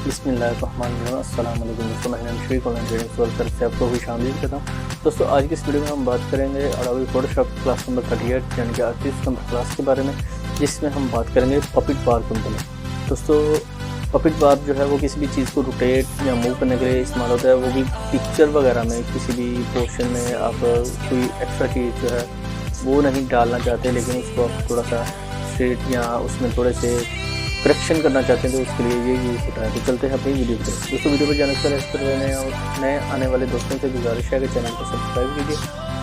बिस्मिल्लाहिर्रहमानिर्रहीम। अस्सलाम वालेकुम दोस्तों, मैं शफीक ऑनलाइन ट्रेडिंग सोल पर से आपको खुश आमदीद करता हूँ। दोस्तों आज की इस वीडियो में हम बात करेंगे अडोबी फोटोशॉप क्लास नंबर 38 यानी कि 38 नंबर क्लास के बारे में, जिसमें हम बात करेंगे पपिट बार कंपनी। दोस्तों पपिट बार जो है वो किसी भी चीज़ को रोटेट या मूव करने के लिए इस्तेमाल होता है, वो भी पिक्चर वगैरह में। किसी भी पोर्शन में आप कोई एक्स्ट्रा चीज़ जो है वो नहीं डालना चाहते, लेकिन उसको आप थोड़ा सा स्ट्रेट या उसमें थोड़े से करेक्शन करना चाहते हैं तो उसके लिए ये यूज़ होता है। तो चलते हैं अपनी वीडियो पर। दोस्तों वीडियो पर जाने से पहले इस पर नए आने वाले दोस्तों से गुजारिश है कि चैनल को सब्सक्राइब कीजिए,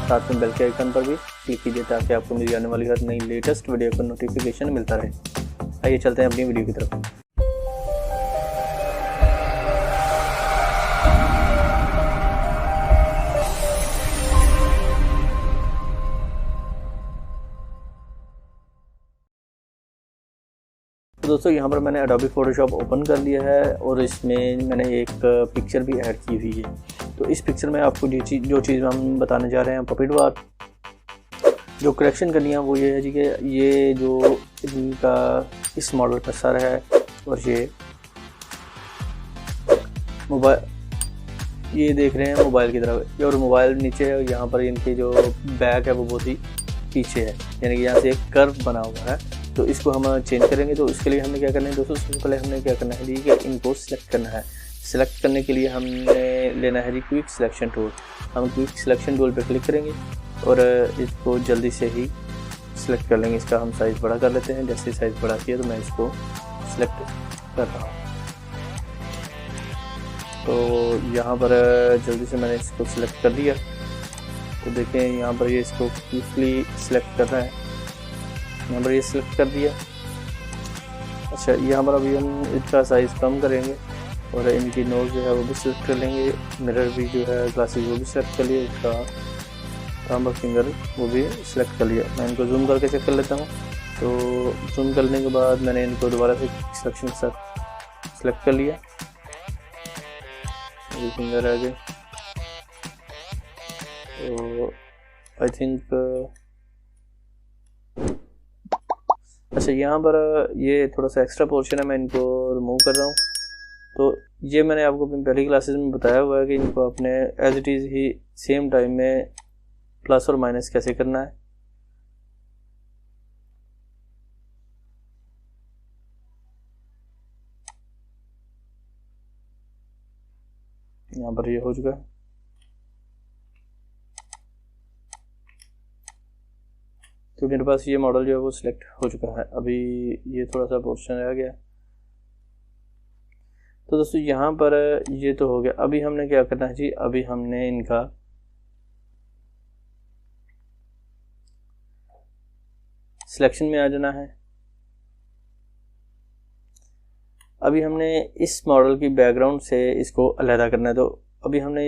साथ में बेल के आइकन पर भी क्लिक कीजिए ताकि आपको मेरी आने वाली हर नई लेटेस्ट वीडियो का नोटिफिकेशन मिलता रहे। आइए चलते हैं अपनी वीडियो की तरफ। तो दोस्तों यहाँ पर मैंने अडोबी फोटोशॉप ओपन कर लिया है और इसमें मैंने एक पिक्चर भी ऐड की हुई है। तो इस पिक्चर में आपको जो चीज़ हम बताने जा रहे हैं पपिट बार जो करेक्शन करनी है वो ये है जी कि ये जो इनका इस मॉडल का सर है और ये मोबाइल ये देख रहे हैं मोबाइल की तरफ, और मोबाइल नीचे है। यहाँ पर इनकी जो बैक है वो बहुत ही पीछे है, यानी कि यहाँ से एक कर्व बना हुआ है। तो इसको हम चेंज करेंगे। तो इसके लिए हमने क्या करना है दोस्तों, सबसे पहले हमने क्या करना है जी कि इनको सिलेक्ट करना है। सिलेक्ट करने के लिए हमने लेना है जी क्विक सिलेक्शन टूल। हम क्विक सिलेक्शन टूल पे क्लिक करेंगे और इसको जल्दी से ही सिलेक्ट कर लेंगे। इसका हम साइज़ बड़ा कर लेते हैं। जैसे साइज़ बड़ा किया तो मैं इसको सिलेक्ट कर रहा हूँ। तो यहाँ पर जल्दी से मैंने इसको सिलेक्ट कर दिया। तो देखें यहाँ पर ये इसको क्विकली सिलेक्ट कर रहा है। यहाँ पर ये सिलेक्ट कर दिया। अच्छा यहाँ पर अभी हम इसका साइज़ कम करेंगे और इनकी नोज़ जो है वो भी सिलेक्ट कर लेंगे। मिरर भी जो है ग्लासेस वो भी सिलेक्ट कर लिए, इसका थंब और फिंगर वो भी सिलेक्ट कर लिया। मैं इनको जूम करके चेक कर लेता हूँ। तो जूम करने के बाद मैंने इनको दोबारा से सिलेक्शन के साथ सिलेक्ट कर लिया। ये फिंगर आ गए। तो आई थिंक अच्छा यहाँ पर ये थोड़ा सा एक्स्ट्रा पोर्शन है, मैं इनको रिमूव कर रहा हूँ। तो ये मैंने आपको अपनी पहली क्लासेस में बताया हुआ है कि इनको अपने एज इट इज़ ही सेम टाइम में प्लस और माइनस कैसे करना है। यहाँ पर ये हो चुका है। तो मेरे पास ये मॉडल जो है वो सिलेक्ट हो चुका है। अभी ये थोड़ा सा पोर्शन रह गया। तो दोस्तों यहाँ पर ये तो हो गया। अभी हमने क्या करना है जी, अभी हमने इनका सिलेक्शन में आ जाना है। अभी हमने इस मॉडल की बैकग्राउंड से इसको अलहदा करना है। तो अभी हमने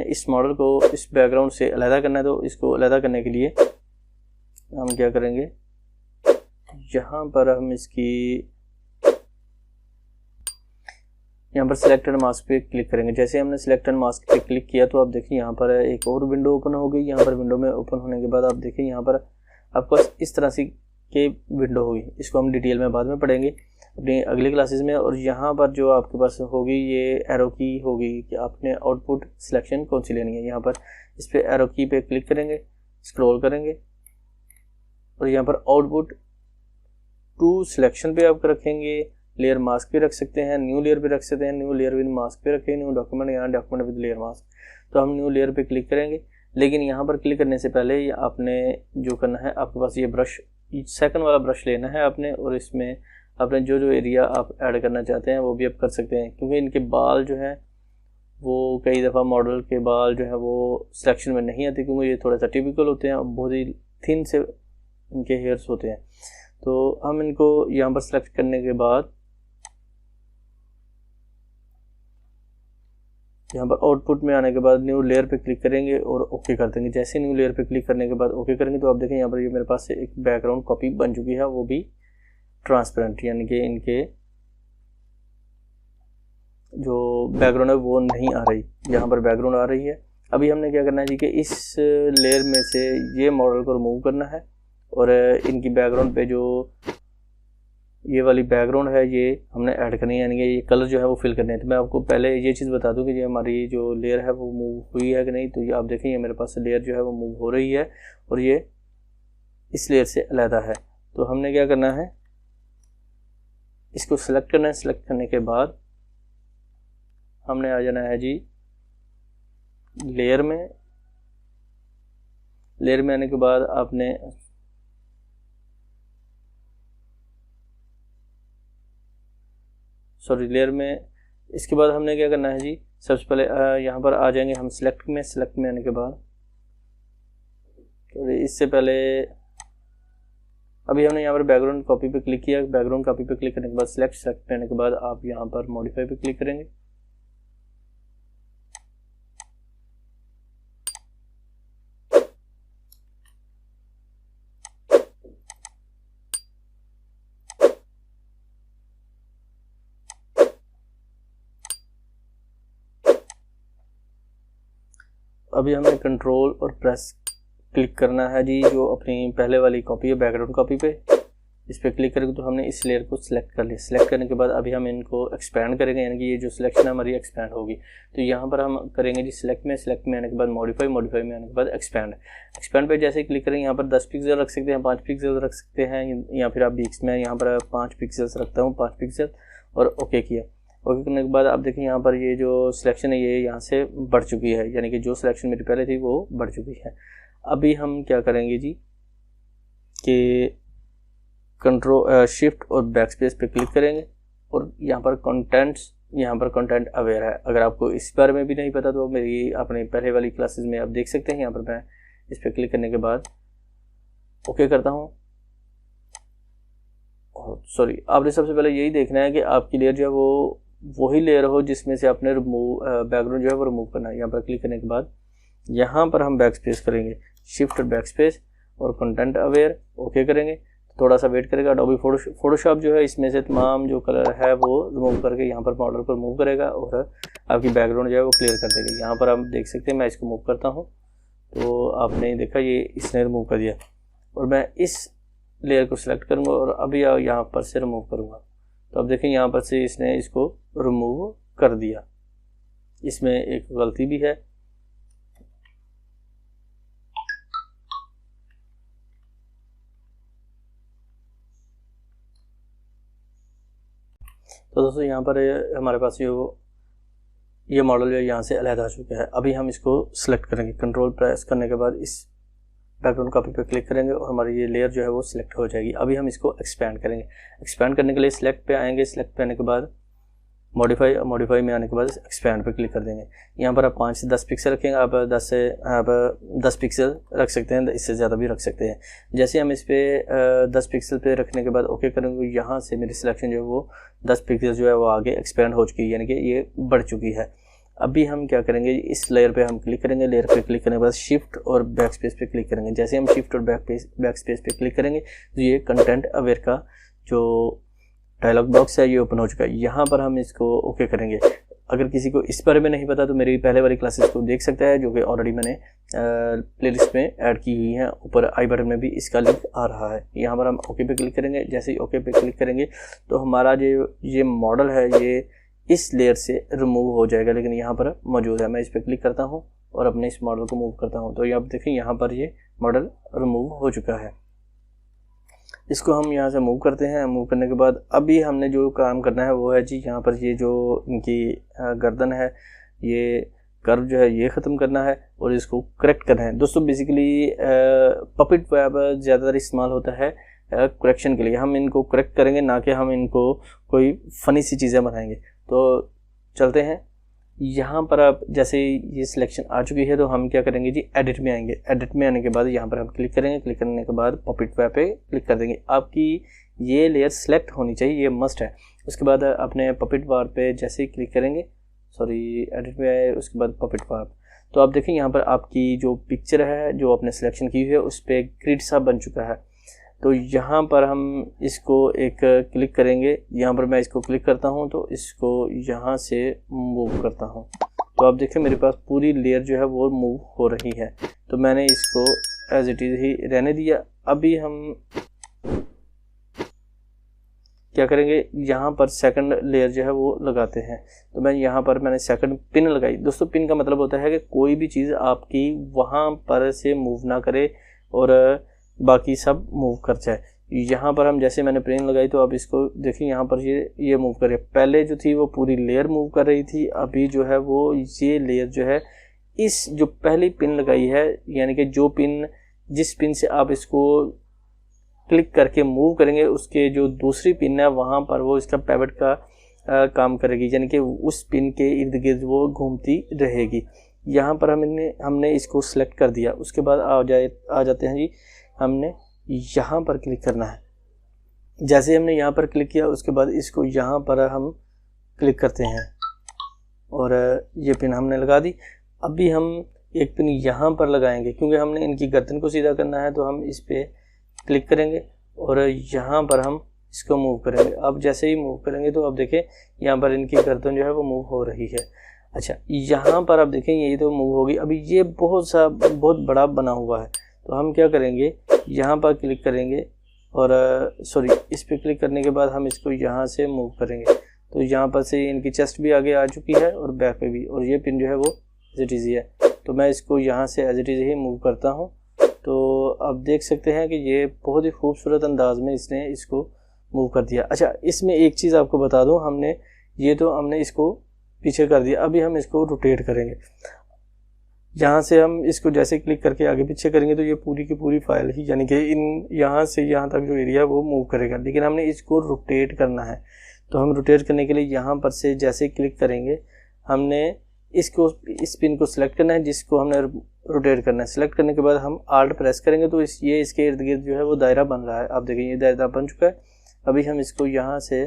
इस मॉडल को इस बैकग्राउंड से अलहदा करना है। तो इसको अलहदा करने के लिए हम क्या करेंगे, यहाँ पर हम यहाँ पर सिलेक्ट एंड मास्क पे क्लिक करेंगे। जैसे हमने सिलेक्ट एंड मास्क पे क्लिक किया तो आप देखिए यहाँ पर एक और विंडो ओपन हो गई। यहाँ पर विंडो में ओपन होने के बाद आप देखिए यहाँ पर आपको इस तरह से के विंडो होगी। इसको हम डिटेल में बाद में पढ़ेंगे अपनी अगली क्लासेस में। और यहाँ पर जो आपके पास होगी ये एरो की होगी कि आपने आउटपुट सिलेक्शन कौन सी लेनी है। यहाँ पर इस पर एरो की पे क्लिक करेंगे, स्क्रॉल करेंगे और यहाँ पर आउटपुट टू सिलेक्शन पे आप रखेंगे। लेयर मास्क पे रख सकते हैं, न्यू लेयर पे रख सकते हैं, न्यू लेयर विद मास्क पे रखें, न्यू डॉक्यूमेंट, यहाँ डॉक्यूमेंट विद लेयर मास्क। तो हम न्यू लेयर पे क्लिक करेंगे। लेकिन यहाँ पर क्लिक करने से पहले आपने जो करना है, आपके पास ये ब्रश सेकंड वाला ब्रश लेना है आपने, और इसमें आपने जो एरिया आप ऐड करना चाहते हैं वो भी आप कर सकते हैं। क्योंकि इनके बाल जो हैं वो कई दफ़ा मॉडल के बाल जो है वो सिलेक्शन में नहीं आते, क्योंकि ये थोड़ा सा टिपिकल होते हैं, बहुत ही थिन से इनके हेयर्स होते हैं। तो हम इनको यहाँ पर सेलेक्ट करने के बाद यहाँ पर आउटपुट में आने के बाद न्यू लेयर पे क्लिक करेंगे और ओके कर देंगे। जैसे न्यू लेयर पे क्लिक करने के बाद ओके करेंगे तो आप देखें यहाँ पर ये मेरे पास से एक बैकग्राउंड कॉपी बन चुकी है, वो भी ट्रांसपेरेंट, यानी कि इनके जो बैकग्राउंड है वो नहीं आ रही। यहाँ पर बैकग्राउंड आ रही है अभी हमने क्या करना है जी कि इस लेयर में से ये मॉडल को रिमूव करना है और इनकी बैकग्राउंड पे जो ये वाली बैकग्राउंड है ये हमने ऐड करनी है, यानी कि ये कलर जो है वो फिल करने हैं। तो मैं आपको पहले ये चीज़ बता दूं कि ये हमारी जो लेयर है वो मूव हुई है कि नहीं। तो ये आप देखें, ये मेरे पास लेयर जो है वो मूव हो रही है और ये इस लेयर से अलग है। तो हमने क्या करना है, इसको सिलेक्ट करना है। सिलेक्ट करने के बाद हमने आ जाना है जी लेयर में। लेयर में आने के बाद आपने लेयर में, इसके बाद हमने क्या करना है जी, सबसे पहले यहाँ पर आ जाएंगे हम सिलेक्ट में। सिलेक्ट में आने के बाद तो इससे पहले अभी हमने यहाँ पर बैकग्राउंड कॉपी पे क्लिक किया। बैकग्राउंड कॉपी पे क्लिक करने के बाद सिलेक्ट करने के बाद आप यहाँ पर मॉडिफाई पे क्लिक करेंगे। अभी हमें कंट्रोल और प्रेस क्लिक करना है जी, जो अपनी पहले वाली कॉपी है बैकग्राउंड कॉपी पे, इस पर क्लिक करेंगे तो हमने इस लेयर को सिलेक्ट कर लिया। सिलेक्ट करने के बाद अभी हम इनको एक्सपैंड करेंगे, यानी कि ये जो सिलेक्शन है हमारी एक्सपैंड होगी। तो यहाँ पर हम करेंगे जी सिलेक्ट में। सिलेक्ट में आने के बाद मॉडिफाई, मॉडिफाई में आने के बाद एक्सपैंड। एक्सपैंड पे जैसे ही क्लिक करेंगे यहाँ पर 10 पिक्सल रख सकते हैं, 5 पिक्सल रख सकते हैं, या फिर आप बीच में यहाँ पर 5 पिक्सल्स रखता हूँ, 5 पिक्सल, और ओके किया। ओके करने के बाद आप देखें यहाँ पर ये जो सिलेक्शन है ये यहाँ से बढ़ चुकी है, यानी कि जो सिलेक्शन मेरी पहले थी वो बढ़ चुकी है। अभी हम क्या करेंगे जी कि कंट्रोल शिफ्ट और बैक स्पेस पे क्लिक करेंगे और यहाँ पर कंटेंट्स, यहाँ पर कंटेंट अवेयर है। अगर आपको इस बारे में भी नहीं पता तो मेरी अपने पहले वाली क्लासेस में आप देख सकते हैं। यहाँ पर मैं इस पर क्लिक करने के बाद ओके करता हूँ। सॉरी, आपने सबसे पहले यही देखना है कि आपकी लेयर जो है वो वही लेयर हो जिसमें से आपने रिमूव बैकग्राउंड जो है वो रिमूव करना है। यहाँ पर क्लिक करने के बाद यहाँ पर हम बैक स्पेस करेंगे, शिफ्ट और बैक स्पेस, और कंटेंट अवेयर ओके करेंगे। थोड़ा सा वेट करेगा। अडोबी फोटोशॉप जो है इसमें से तमाम जो कलर है वो रिमूव करके यहाँ पर मॉडल को रिमूव करेगा और आपकी बैकग्राउंड जो है वो क्लियर कर देगा। यहाँ पर आप देख सकते हैं, मैं इसको मूव करता हूँ तो आपने देखा ये इसने रिमूव कर दिया। और मैं इस लेयर को सिलेक्ट करूँगा और अभी यहाँ पर से रिमूव करूँगा तो अब देखें यहाँ पर से इसने इसको रिमूव कर दिया। इसमें एक गलती भी है। तो दोस्तों यहाँ पर हमारे पास ये मॉडल जो यहाँ से अलग आ चुका है। अभी हम इसको सिलेक्ट करेंगे। कंट्रोल प्रेस करने के बाद इस बैकग्राउंड कॉपी पे क्लिक करेंगे और हमारी ये लेयर जो है वो सिलेक्ट हो जाएगी। अभी हम इसको एक्सपैंड करेंगे। एक्सपैंड करने के लिए सिलेक्ट पे आएंगे। सिलेक्ट पे आने के बाद मॉडिफाई, मॉडिफाई में आने के बाद एक्सपैंड पे क्लिक कर देंगे। यहाँ पर आप 5 से 10 पिक्सल रखेंगे। आप 10 पिक्सल रख सकते हैं, इससे ज़्यादा भी रख सकते हैं। जैसे हम इस पर 10 पिक्सल पे रखने के बाद ओके करेंगे, यहाँ से मेरी सिलेक्शन जो है वो 10 पिक्सल जो है वो आगे एक्सपैंड हो चुकी है, यानी कि ये बढ़ चुकी है। अभी हम क्या करेंगे, इस लेयर पे हम क्लिक करेंगे। लेयर पे क्लिक करने के बाद शिफ्ट और बैक स्पेस पे क्लिक करेंगे। जैसे हम शिफ्ट और बैक स्पेस पे क्लिक करेंगे तो ये कंटेंट अवेयर का जो डायलॉग बॉक्स है ये ओपन हो चुका है। यहाँ पर हम इसको ओके करेंगे। अगर किसी को इस बारे में नहीं पता तो मेरी पहले वाली क्लासेस को देख सकता है, जो कि ऑलरेडी मैंने प्लेलिस्ट में ऐड की हुई है। ऊपर आई बटन में भी इसका लिंक आ रहा है। यहाँ पर हम ओके पे क्लिक करेंगे। जैसे ही ओके पे क्लिक करेंगे तो हमारा जो ये मॉडल है ये इस लेयर से रिमूव हो जाएगा, लेकिन यहाँ पर मौजूद है। मैं इस पर क्लिक करता हूँ और अपने इस मॉडल को मूव करता हूँ तो ये आप देखें यहाँ पर ये मॉडल रिमूव हो चुका है। इसको हम यहाँ से मूव करते हैं। मूव करने के बाद अभी हमने जो काम करना है वो है जी, यहाँ पर ये जो इनकी गर्दन है, ये कर्व जो है ये ख़त्म करना है और इसको करेक्ट करना है। दोस्तों बेसिकली पपेट वेब ज़्यादातर इस्तेमाल होता है करेक्शन के लिए। हम इनको करेक्ट करेंगे, ना कि हम इनको कोई फ़नी सी चीज़ें बनाएंगे। तो चलते हैं। यहाँ पर आप जैसे ये सिलेक्शन आ चुकी है तो हम क्या करेंगे जी, एडिट में आएंगे। एडिट में आने के बाद यहाँ पर हम क्लिक करेंगे। क्लिक करने के बाद पपेट वेब पे क्लिक कर देंगे। आपकी ये लेयर सेलेक्ट होनी चाहिए, ये मस्ट है। उसके बाद अपने पपेट वार पे जैसे ही क्लिक करेंगे, सॉरी एडिट में आए, उसके बाद पपेट वार, तो आप देखें यहाँ पर आपकी जो पिक्चर है जो आपने सिलेक्शन की हुई है उस पर ग्रिड सा बन चुका है। तो यहाँ पर हम इसको एक क्लिक करेंगे। यहाँ पर मैं इसको क्लिक करता हूँ तो इसको यहाँ से मूव करता हूँ। तो आप देखें मेरे पास पूरी लेयर जो है वो मूव हो रही है। तो मैंने इसको एज इट इज़ ही रहने दिया। अभी हम क्या करेंगे, यहाँ पर सेकंड लेयर जो है वो लगाते हैं। तो मैं यहाँ पर मैंने सेकंड पिन लगाई। दोस्तों पिन का मतलब होता है कि कोई भी चीज़ आपकी वहाँ पर से मूव ना करे और बाकी सब मूव कर जाए। यहाँ पर हम जैसे मैंने पिन लगाई तो अब इसको देखिए यहाँ पर ये मूव करे। पहले जो थी वो पूरी लेयर मूव कर रही थी, अभी जो है वो ये लेयर जो है इस जो पहली पिन लगाई है, यानी कि जो पिन जिस पिन से आप इसको क्लिक करके मूव करेंगे उसके जो दूसरी पिन है वहाँ पर वो इसका पिवट का काम करेगी, यानी कि उस पिन के इर्द गिर्द वो घूमती रहेगी। यहाँ पर हमने इसको सिलेक्ट कर दिया। उसके बाद आ जाते हैं जी, हमने यहाँ पर क्लिक करना है। जैसे हमने यहाँ पर क्लिक किया उसके बाद इसको यहाँ पर हम क्लिक करते हैं और ये पिन हमने लगा दी। अभी हम एक पिन यहाँ पर लगाएंगे क्योंकि हमने इनकी गर्दन को सीधा करना है, तो हम इस पर क्लिक करेंगे और यहाँ पर हम इसको मूव करेंगे। अब जैसे ही मूव करेंगे तो अब देखें यहाँ पर इनकी गर्दन जो है वो मूव हो रही है। अच्छा, यहाँ पर आप देखें ये तो मूव होगी। अभी ये बहुत बड़ा बना हुआ है, तो हम क्या करेंगे, यहाँ पर क्लिक करेंगे और इस पर क्लिक करने के बाद हम इसको यहाँ से मूव करेंगे। तो यहाँ पर से इनकी चेस्ट भी आगे आ चुकी है और बैक पे भी, और ये पिन जो है वो एज इट इज़ है। तो मैं इसको यहाँ से एज इट इज़ ही मूव करता हूँ। तो आप देख सकते हैं कि ये बहुत ही खूबसूरत अंदाज में इसने इसको मूव कर दिया। अच्छा, इसमें एक चीज़ आपको बता दूं, हमने इसको पीछे कर दिया। अभी हम इसको रोटेट करेंगे। यहाँ से हम इसको जैसे क्लिक करके आगे पीछे करेंगे तो ये पूरी की पूरी फाइल ही, यानी कि यहाँ से यहाँ तक जो एरिया है वो मूव करेगा, लेकिन हमने इसको रोटेट करना है। तो हम रोटेट करने के लिए यहाँ पर से जैसे क्लिक करेंगे, हमने इस पिन को सिलेक्ट करना है जिसको हमने रोटेट करना है। सिलेक्ट करने के बाद हम आल्ट प्रेस करेंगे तो ये इसके इर्द गिर्द जो है वो दायरा बन रहा है। आप देखें ये दायरा बन चुका है। अभी हम इसको यहाँ से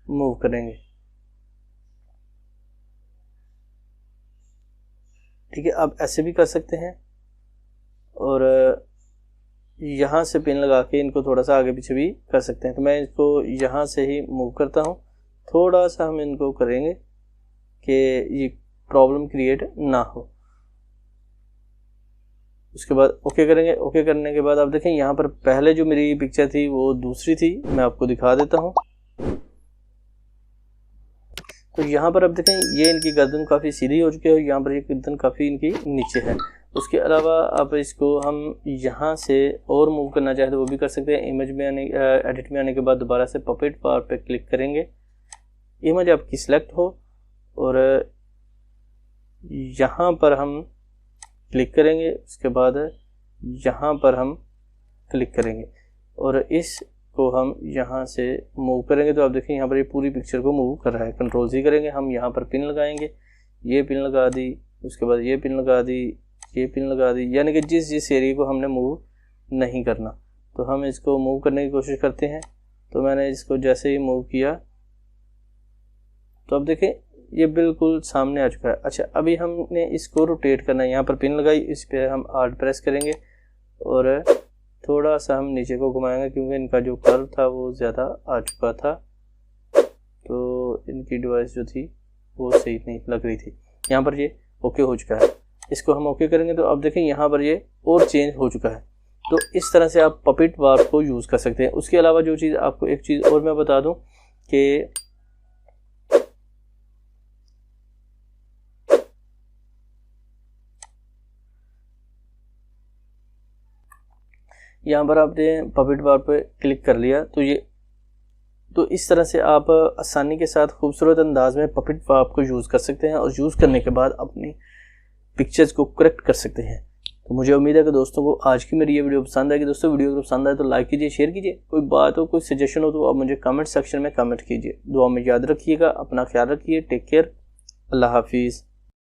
मूव करेंगे। ठीक है, आप ऐसे भी कर सकते हैं और यहाँ से पिन लगा के इनको थोड़ा सा आगे पीछे भी कर सकते हैं। तो मैं इसको यहाँ से ही मूव करता हूँ। थोड़ा सा हम इनको करेंगे कि ये प्रॉब्लम क्रिएट ना हो। उसके बाद ओके करेंगे। ओके करने के बाद आप देखें यहाँ पर पहले जो मेरी पिक्चर थी वो दूसरी थी, मैं आपको दिखा देता हूँ। तो यहाँ पर आप देखें ये इनकी गर्दन काफ़ी सीधी हो चुकी है और यहाँ पर ये गर्दन काफ़ी इनकी नीचे है। उसके अलावा आप इसको हम यहाँ से और मूव करना चाहे तो वो भी कर सकते हैं। इमेज में एडिट में आने के बाद दोबारा से पपेट पावर पे क्लिक करेंगे। इमेज आपकी सिलेक्ट हो और यहाँ पर हम क्लिक करेंगे। उसके बाद यहाँ पर हम क्लिक करेंगे और इसको हम यहाँ से मूव करेंगे। तो आप देखें यहाँ पर ये पूरी पिक्चर को मूव कर रहा है। कंट्रोल सी करेंगे, हम यहाँ पर पिन लगाएंगे। ये पिन लगा दी, उसके बाद ये पिन लगा दी, ये पिन लगा दी, यानी कि जिस एरिया को हमने मूव नहीं करना, तो हम इसको मूव करने की कोशिश करते हैं। तो मैंने इसको जैसे ही मूव किया तो अब देखें ये बिल्कुल सामने आ चुका है। अच्छा, अभी हमने इसको रोटेट करना है। यहाँ पर पिन लगाई, इस पर हम आल्ट प्रेस करेंगे और थोड़ा सा हम नीचे को घुमाएंगे क्योंकि इनका जो कर्व था वो ज़्यादा आ चुका था, तो इनकी डिवाइस जो थी वो सही नहीं लग रही थी। यहाँ पर ये ओके हो चुका है। इसको हम ओके करेंगे तो अब देखें यहाँ पर ये और चेंज हो चुका है। तो इस तरह से आप पपेट वार्प को यूज़ कर सकते हैं। उसके अलावा जो चीज़ आपको एक चीज़ और मैं बता दूँ कि यहाँ पर आपने पपेट वार्प पे क्लिक कर लिया तो इस तरह से आप आसानी के साथ खूबसूरत अंदाज में पपेट वार्प को यूज़ कर सकते हैं और यूज़ करने के बाद अपनी पिक्चर्स को करेक्ट कर सकते हैं। तो मुझे उम्मीद है कि दोस्तों को आज की मेरी ये वीडियो पसंद आएगी। दोस्तों वीडियो अगर पसंद आए तो लाइक कीजिए, शेयर कीजिए। कोई बात हो, कोई सजेशन हो तो आप मुझे कमेंट सेक्शन में कमेंट कीजिए। दुआ में याद रखिएगा, अपना ख्याल रखिए। टेक केयर, अल्लाह हाफिज़।